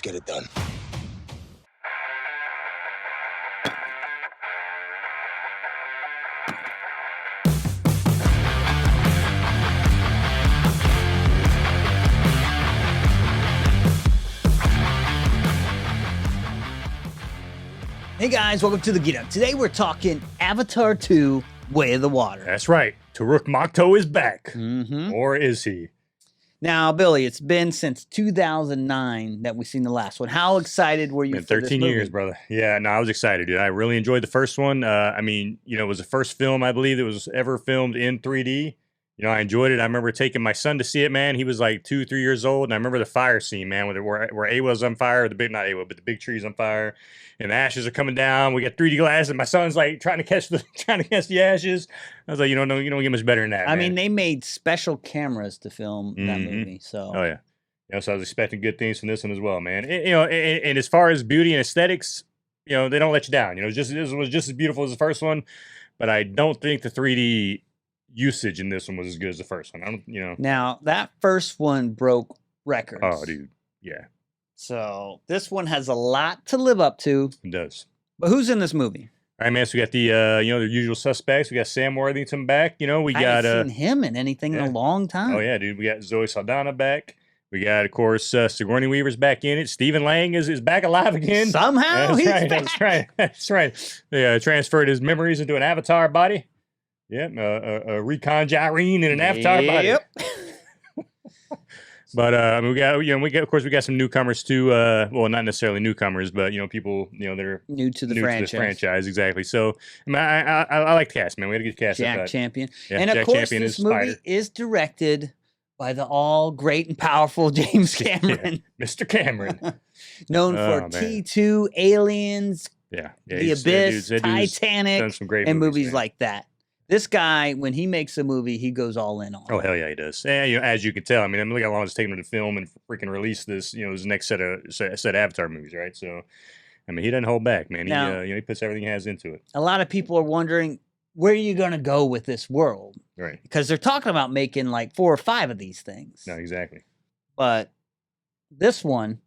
get it done. Hey guys, welcome to the Get Up. Today we're talking Avatar 2, Way of the Water. That's right. Taruk Makto is back. Mm-hmm. Or is he? Now, Billy, it's been since 2009 that we've seen the last one. How excited were you Been for 13 this movie? years, brother. Yeah, no, I was excited, dude. I really enjoyed the first one. I mean, you know, it was the first film, I believe, that was ever filmed in 3D. You know, I enjoyed it. I remember taking my son to see it, man. He was like 2, 3 years old. And I remember the fire scene, man, where Awa's on fire, not Awa, but the big tree's on fire. And the ashes are coming down. We got 3D glasses, and my son's like trying to catch the ashes. I was like, you don't get much better than that. I mean, they made special cameras to film that movie. So, oh yeah, you know, so I was expecting good things from this one as well, man. You know, and as far as beauty and aesthetics, you know, they don't let you down. You know, it was just as beautiful as the first one, but I don't think the 3D usage in this one was as good as the first one. I don't, you know. Now that first one broke records. Oh, dude, yeah. So this one has a lot to live up to. It does. But who's in this movie? All right, man. So we got the you know, the usual suspects. We got Sam Worthington back. You know, we I got haven't seen him in anything in a long time. Oh yeah, dude. We got Zoe Saldana back. We got, of course, Sigourney Weaver's back in it. Stephen Lang is back alive again. Somehow he's back. That's right. That's right. They transferred his memories into an avatar body. Yep, a reconjuring in an avatar body. Yep. But I mean, we got some newcomers too. Well, not necessarily newcomers, but you know, people that are new to the franchise. Exactly. So I mean, I like the cast, man. We had a good cast. Jack Champion, yeah, and of Jack course, Champion this movie is directed by the all great and powerful James Cameron, Mr. Cameron, known for T2, Aliens, The Abyss, Titanic, done some great and movies like that. This guy, when he makes a movie, he goes all in on. Oh hell yeah, he does. And you know, as you can tell, I mean, look how long it's taken him to film and freaking release this. You know, this next set of Avatar movies, right? So, I mean, he doesn't hold back, man. Now, he puts everything he has into it. A lot of people are wondering, where are you going to go with this world? Right. Because they're talking about making like 4 or 5 of these things. No, exactly. But this one,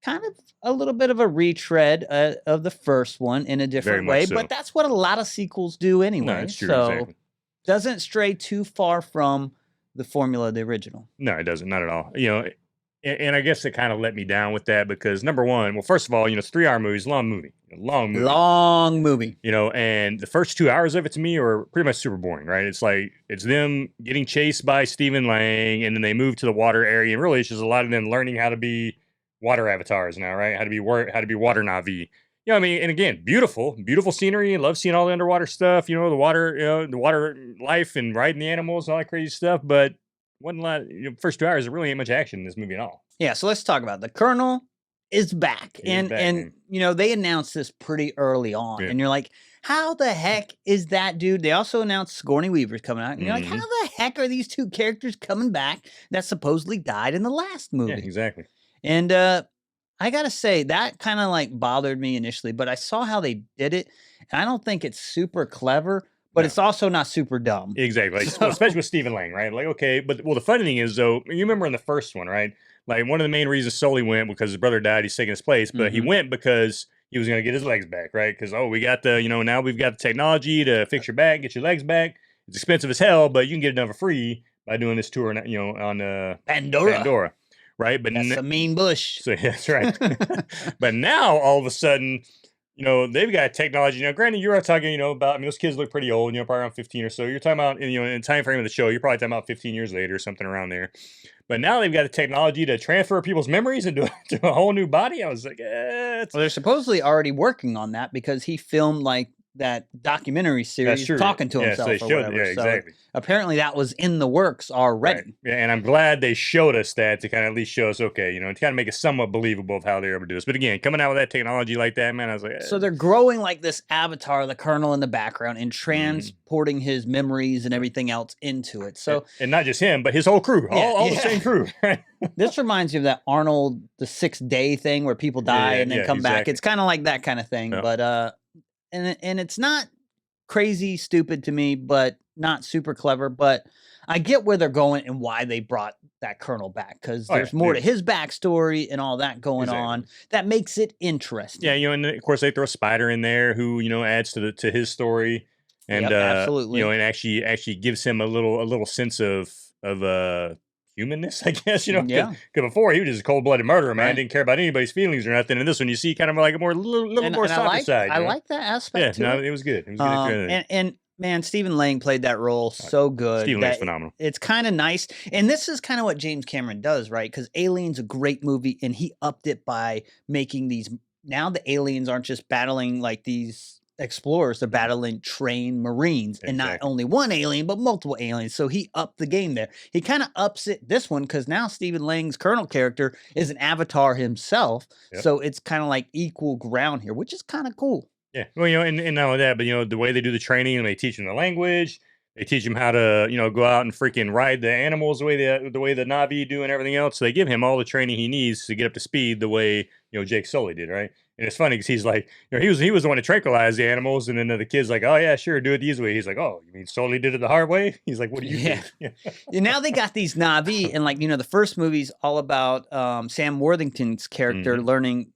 kind of a little bit of a retread of the first one in a different way. So. But that's what a lot of sequels do anyway. No, it's true, so exactly. Doesn't stray too far from the formula of the original. No, it doesn't. Not at all. You know, and I guess it kind of let me down with that because number one, well, first of all, you know, it's 3-hour movies, long movie. Long movie. You know, and the first 2 hours of it to me are pretty much super boring, right? It's like, it's them getting chased by Stephen Lang, and then they move to the water area, and really it's just a lot of them learning how to be water avatars now, right? How to be water Navi. You know, I mean, and again, beautiful scenery. Love seeing all the underwater stuff. You know, the water life and riding the animals, all that crazy stuff. But wasn't a lot. You know, first 2 hours, there really ain't much action in this movie at all. Yeah, so let's talk about it. The Colonel is back, and you know, they announced this pretty early on, and you're like, how the heck is that dude? They also announced Sigourney Weaver's coming out, and you're like, how the heck are these 2 characters coming back that supposedly died in the last movie? Yeah, exactly. And I gotta say, that kind of like bothered me initially, but I saw how they did it, and I don't think it's super clever, but it's also not super dumb. Exactly. Like, well, especially with Stephen Lang, right? Like, okay, but the funny thing is, though, you remember in the first one, right? Like, one of the main reasons Sully went because his brother died, he's taking his place, but he went because he was going to get his legs back, right? Because, we got now we've got the technology to fix your back, get your legs back. It's expensive as hell, but you can get it done for free by doing this tour, on Pandora. Right, but that's a mean bush. So yeah, that's right. But now all of a sudden, you know, they've got technology. You know, granted, you're talking, you know, about. I mean, those kids look pretty old. You know, probably around 15 or so. You're talking about, in the time frame of the show, you're probably talking about 15 years later or something around there. But now they've got the technology to transfer people's memories into a whole new body. I was like, well, they're supposedly already working on that because he filmed like that documentary series talking to himself or whatever. Yeah, exactly. So apparently that was in the works already. Right. Yeah, and I'm glad they showed us that to kind of at least show us, okay, you know, to kind of make it somewhat believable of how they're able to do this. But again, coming out with that technology like that, man, I was like, So they're growing like this avatar, the Colonel in the background, and transporting his memories and everything else into it. So and not just him, but his whole crew, all the same crew. Right? This reminds me of that Arnold, the 6th day thing where people die and then come back. It's kind of like that kind of thing, but and it's not crazy stupid to me, but not super clever. But I get where they're going and why they brought that colonel back, because there's more to his backstory and all that going on that makes it interesting. Yeah, you know, and of course they throw Spider in there, who, you know, adds to his story, and absolutely, you know, and actually gives him a little sense of humanness, I guess, you know, because before he was just a cold-blooded murderer, man, didn't care about anybody's feelings or nothing. And this one, you see kind of like a little more softer side. I like that aspect. Yeah, no, it was good. It was good. And man, Stephen Lang played that role so good. Stephen Lang's phenomenal. It's kind of nice, and this is kind of what James Cameron does, right? Because Alien's a great movie, and he upped it by making these. Now the aliens aren't just battling like these explorers; they're battling trained Marines, and not only one alien, but multiple aliens. So he upped the game there. He kind of ups it this one because now Stephen Lang's Colonel character is an avatar himself, so it's kind of like equal ground here, which is kind of cool. Yeah, well, you know, and not only that, but you know, the way they do the training, and they teach them the language, they teach him how to, you know, go out and freaking ride the animals the way the Na'vi do and everything else. So they give him all the training he needs to get up to speed the way, you know, Jake Sully did, right? And it's funny because he's like, you know, he was the one to tranquilize the animals, and then the kid's like, oh yeah, sure, do it the easy way. He's like, oh, you mean Sully did it the hard way? He's like, what do you think? And now they got these Na'vi, and like, you know, the first movie's all about Sam Worthington's character learning,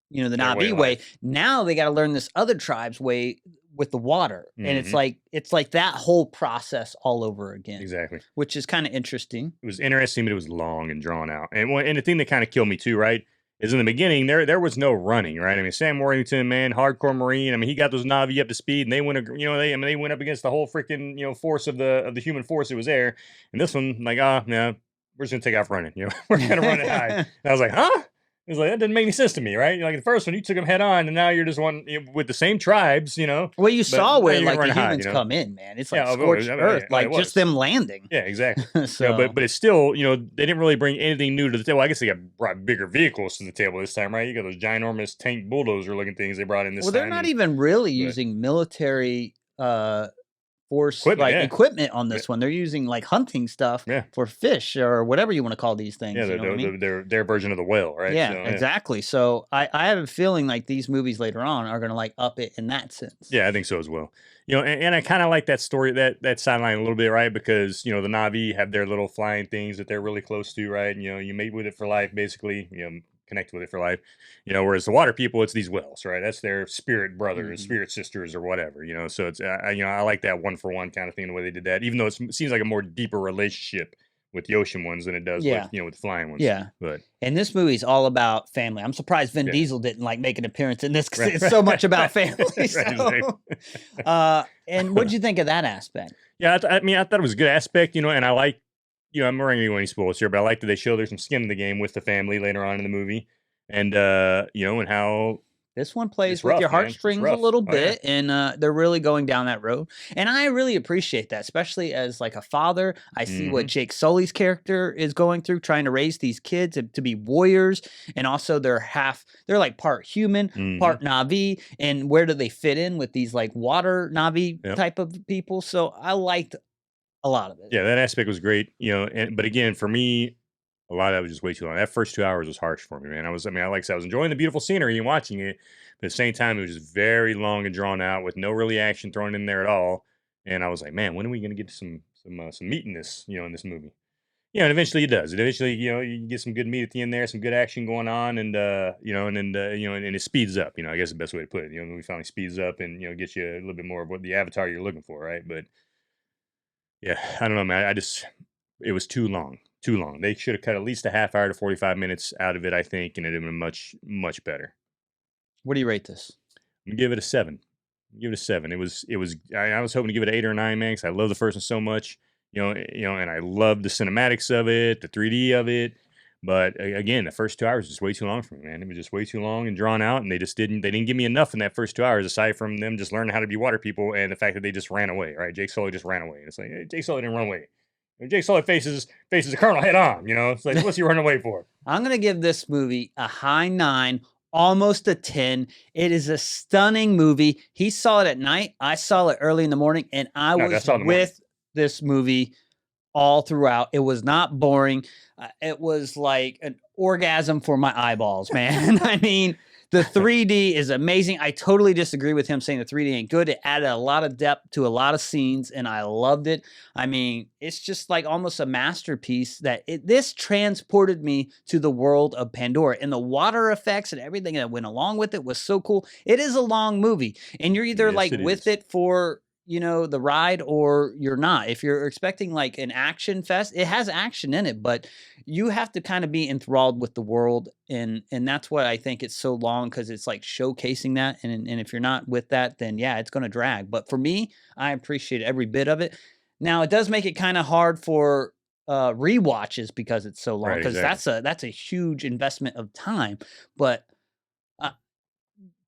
you know, the Na'vi way. Now they got to learn this other tribe's way with the water, and it's like that whole process all over again. Exactly, which is kind of interesting. It was interesting, but it was long and drawn out. And the thing that kind of killed me too, right, is in the beginning there was no running, right? I mean, Sam Worthington, man, hardcore Marine. I mean, he got those Na'vi up to speed, and they went, you know, they went up against the whole freaking, you know, force of the human force that was there. And this one, like, no, we're just gonna take off running. You know, we're gonna run it high. And I was like, huh? It was like, that didn't make any sense to me, right? Like the first one, you took them head on, and now you're just one, you know, with the same tribes, you know. Well, you saw where like the humans come in, man. It's like scorched earth, like just them landing. Yeah, exactly. So, you know, but it's still, you know, they didn't really bring anything new to the table. I guess they brought bigger vehicles to the table this time, right? You got those ginormous tank bulldozer looking things they brought in this time. Well, they're not even really using military force equipment on this one. They're using like hunting stuff for fish or whatever you want to call these things. Yeah, their version of the whale, right? Yeah, so, exactly. So I have a feeling like these movies later on are going to like up it in that sense. Yeah, I think so as well. You know, and I kind of like that story, that sideline a little bit, right? Because, you know, the Na'vi have their little flying things that they're really close to, right? And, you know, you mate with it for life, basically. You know, connect with it for life, you know, whereas the water people, it's these whales, right? That's their spirit brothers, spirit sisters, or whatever, you know. So it's you know, I like that one for one kind of thing, the way they did that, even though it seems like a more deeper relationship with the ocean ones than it does with, you know, with the flying ones. Yeah, but and this movie's all about family. I'm surprised Vin Diesel didn't like make an appearance in this, because it's so much about family. So. And what'd you think of that aspect? Yeah, I mean, I thought it was a good aspect, you know, and I like, you know, I'm not going to go any spoilers here, but I like that they show there's some skin in the game with the family later on in the movie. And, you know, and how this one plays with your heartstrings a little bit, and they're really going down that road. And I really appreciate that, especially as like a father. I see what Jake Sully's character is going through, trying to raise these kids to be warriors. And also they're like part human, part Na'vi. And where do they fit in with these like water Na'vi type of people? So I liked a lot of it. Yeah, that aspect was great, you know, but again, for me, a lot of that was just way too long. That first 2 hours was harsh for me, man. I like I said, I was enjoying the beautiful scenery and watching it, but at the same time, it was just very long and drawn out with no really action thrown in there at all. And I was like, man, when are we going to get some meat in this, you know, in this movie? Yeah, and eventually it does. Eventually, you know, you get some good meat at the end there, some good action going on, and you know, and then you know, and it speeds up. You know, I guess the best way to put it. You know, the movie finally speeds up and, you know, gets you a little bit more of what the avatar you're looking for, right? But yeah, I don't know, man. It was too long. Too long. They should have cut at least a half hour to 45 minutes out of it, I think, and it'd have been much, much better. What do you rate this? I'm gonna give it a 7. Give it a 7. It was. I was hoping to give it an 8 or 9, man, because I love the first one so much. You know, and I love the cinematics of it, the 3D of it. But again, the first 2 hours was just way too long for me, man. It was just way too long and drawn out, and they didn't give me enough in that first 2 hours, aside from them just learning how to be water people and the fact that they just ran away, right? Jake Sully just ran away. And it's like, hey, Jake Sully didn't run away. Jake Sully faces the colonel head on, you know. It's like, what's he running away for? I'm going to give this movie a high 9, almost a 10. It is a stunning movie. He saw it at night. I saw it early in the morning, and I was with this movie all throughout. It was not boring. It was like an orgasm for my eyeballs, man. I mean, The 3D is amazing. I totally disagree with him saying the 3D ain't good. It added a lot of depth to a lot of scenes, and I loved it. I mean, it's just like almost a masterpiece that this transported me to the world of Pandora. And the water effects and everything that went along with it was so cool. It is a long movie, and you're either with it for the ride or you're not. If you're expecting like an action fest, it has action in it, but you have to kind of be enthralled with the world. And that's what I think it's so long, because it's like showcasing that. And if you're not with that, then yeah, it's going to drag. But for me, I appreciate every bit of it. Now, it does make it kind of hard for rewatches because it's so long, because that's a huge investment of time. But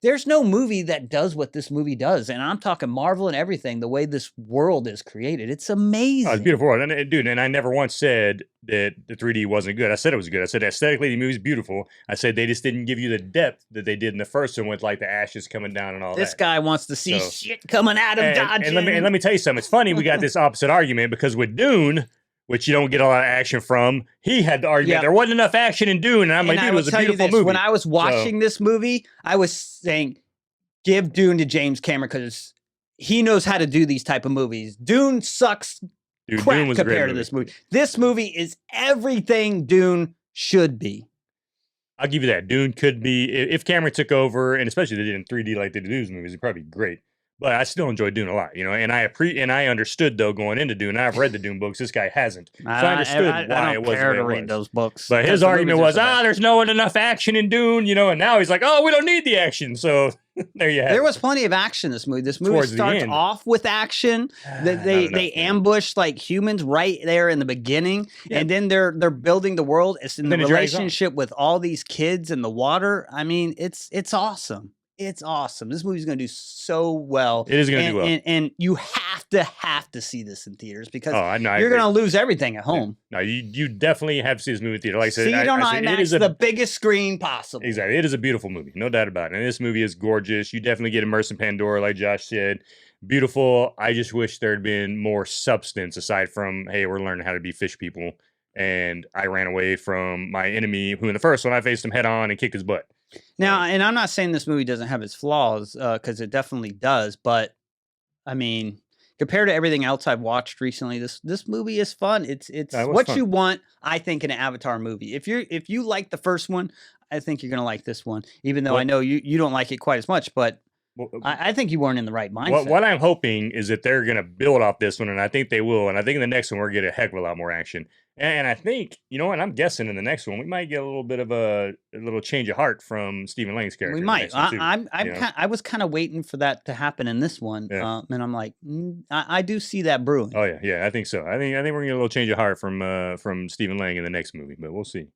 there's no movie that does what this movie does. And I'm talking Marvel and everything, the way this world is created. It's amazing. Oh, it's beautiful. And, dude, and I never once said that the 3D wasn't good. I said it was good. I said aesthetically the movie's beautiful. I said they just didn't give you the depth that they did in the first one with like the ashes coming down and all that. This guy wants to see shit coming at him, dodging. And let me tell you something. It's funny, we got this opposite argument, because with Dune, which you don't get a lot of action from, he had the argument there wasn't enough action in Dune, and I'm like, dude, it was a beautiful movie. When I was watching this movie, I was saying, give Dune to James Cameron, because he knows how to do these type of movies. Dune sucks crap Dune was compared to this movie. This movie is everything Dune should be. I'll give you that. Dune could be, if Cameron took over, and especially they did in 3D like they did these movies, it'd probably be great. But I still enjoy Dune a lot, and I understood though going into Dune. I've read the Dune books. This guy hasn't, so I understood why it wasn't. I don't care to read those books. But his argument was, there's not enough action in Dune, and now he's like, we don't need the action. So there you have it. There was plenty of action in this movie. This movie starts off with action. They ambush like humans right there in the beginning, and then they're building the world. It's in the relationship with all these kids in the water. I mean, it's awesome. It's awesome. This movie's going to do so well. It is going to do well. And you have to see this in theaters, because you're going to lose everything at home. Yeah. No, you definitely have to see this movie in theater. Like I said, see it on IMAX, it is the biggest screen possible. Exactly. It is a beautiful movie. No doubt about it. And this movie is gorgeous. You definitely get immersed in Pandora, like Josh said. Beautiful. I just wish there had been more substance aside from, hey, we're learning how to be fish people. And I ran away from my enemy, who in the first one I faced him head on and kicked his butt. Now, and I'm not saying this movie doesn't have its flaws, because it definitely does. But I mean, compared to everything else I've watched recently, this movie is fun. It's what you want, I think, in an Avatar movie. If you like the first one, I think you're gonna like this one. Even though I know you don't like it quite as much, but I think you weren't in the right mindset. What I'm hoping is that they're gonna build off this one, and I think they will. And I think in the next one we're gonna get a heck of a lot more action. And I think, and I'm guessing in the next one we might get a little bit of a little change of heart from Stephen Lang's character. We might. I was kind of waiting for that to happen in this one, and I'm like, I do see that brewing. Oh yeah, I think so. I think we're gonna get a little change of heart from Stephen Lang in the next movie, but we'll see.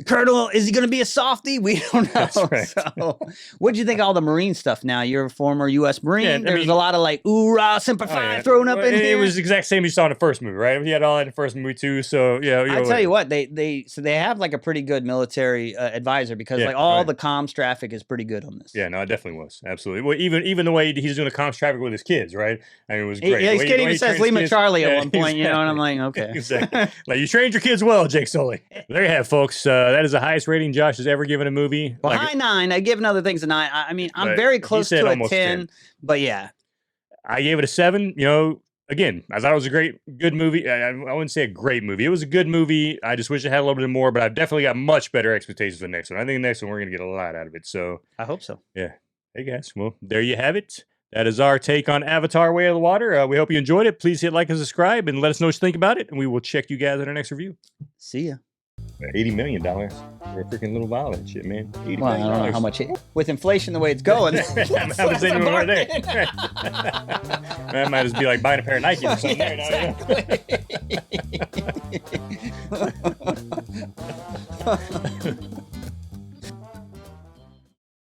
Colonel, is he going to be a softie? We don't know. That's right. So, what do you think of all the Marine stuff now? You're a former U.S. Marine. Yeah, There's a lot of like, oorah, Semper Fi thrown up in here. It was the exact same you saw in the first movie, right? He had all that in the first movie too. So yeah. I tell you what, they have like a pretty good military advisor, because like all the comms traffic is pretty good on this. Yeah, no, it definitely was. Absolutely. Well, even the way he's doing the comms traffic with his kids, right? I mean, it was great. Yeah, his kid even says Lima Charlie at one point, and I'm like, okay. Exactly. Like, you trained your kids well, Jake Sully. There you have, folks. That is the highest rating Josh has ever given a movie. Well, high 9. I give other things a 9. I mean, I'm very close to a 10, but yeah. I gave it a 7. Again, I thought it was a good movie. I wouldn't say a great movie. It was a good movie. I just wish it had a little bit more, but I've definitely got much better expectations for the next one. I think the next one we're going to get a lot out of it. So I hope so. Yeah. Hey, guys. Well, there you have it. That is our take on Avatar: Way of the Water. We hope you enjoyed it. Please hit like and subscribe, and let us know what you think about it, and we will check you guys at our next review. See ya. $80 million for a freaking little vial of that shit, man. Well, I don't know how much with inflation the way it's going. Happens anywhere there. That might just be like buying a pair of Nike or something. Exactly.